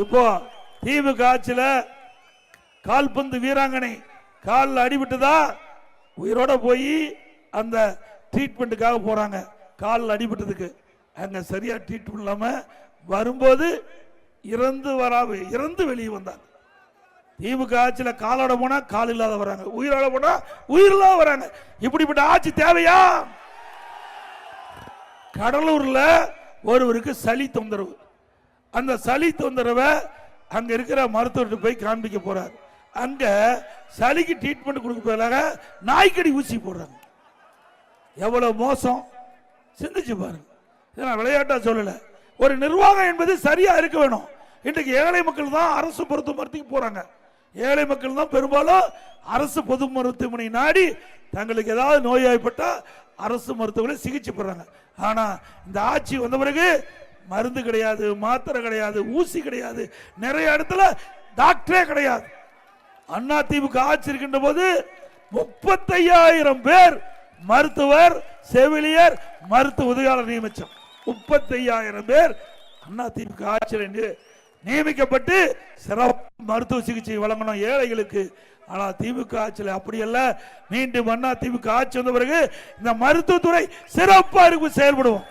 இப்போ திமுக ஆட்சியில கால்பந்து வீராங்கனை காலில் அடிபட்டுதா உயிரோட போய் அந்த ட்ரீட்மெண்ட்டுக்காக போறாங்க. காலில் அடிபட்டதுக்கு அங்க சரியா ட்ரீட்மெண்ட் இல்லாம வரும்போது இறந்து வெளியே வந்தாங்க. திமுக ஆட்சியில காலோட போனா கால் இல்லாத வராங்க, உயிரோட போனா உயிர் இல்லாத வராங்க. இப்படிப்பட்ட ஆட்சி தேவையா? கடலூர்ல ஒருவருக்கு சளி தொந்தரவு. அந்த சளி தொந்தரவை அங்க இருக்கிற மருத்துவர்கிட்ட போய் காண்பிக்க போறார். அங்க சளிக்கு ட்ரீட்மெண்ட் கொடுக்க நாய்க்கடி ஊசி போடுறாங்க. எவ்வளவு மோசம் சிந்திச்சு பாருங்க. நான் விளையாட்டா சொல்லல. ஒரு நிர்வாகம் என்பது சரியா இருக்க வேணும். இன்றைக்கு ஏழை மக்கள் தான் அரசு மருத்துவமனைக்கு போறாங்க. ஏழை மக்கள் தான் பெரும்பாலும் அரசு பொது மருத்துவமனை நாடி தங்களுக்கு ஏதாவது நோய்வாய்ப்பட்டா அரசு மருத்துவமனை சிகிச்சை பெறாங்க. ஆனா இந்த ஆட்சி வந்த பிறகு மருந்து கிடையாது, மாத்திரை கிடையாது, ஊசி கிடையாது, நிறைய இடத்துல டாக்டரே கிடையாது. அண்ணா திமுக ஆட்சி இருக்கின்ற போது 35,000 பேர் மருத்துவர், செவிலியர், மருத்துவ உதவியாளர் நியமிச்சோம். 35,000 பேர் அண்ணா திமுக ஆட்சியில் நியமிக்கப்பட்டு சிறப்பு மருத்துவ சிகிச்சை வழங்கணும் ஏழைகளுக்கு. ஆனா திமுக ஆட்சியில் அப்படி அல்ல. மீண்டும் அண்ணா திமுக ஆட்சி வந்த பிறகு இந்த மருத்துவத்துறை சிறப்பாக செயல்படுவோம்.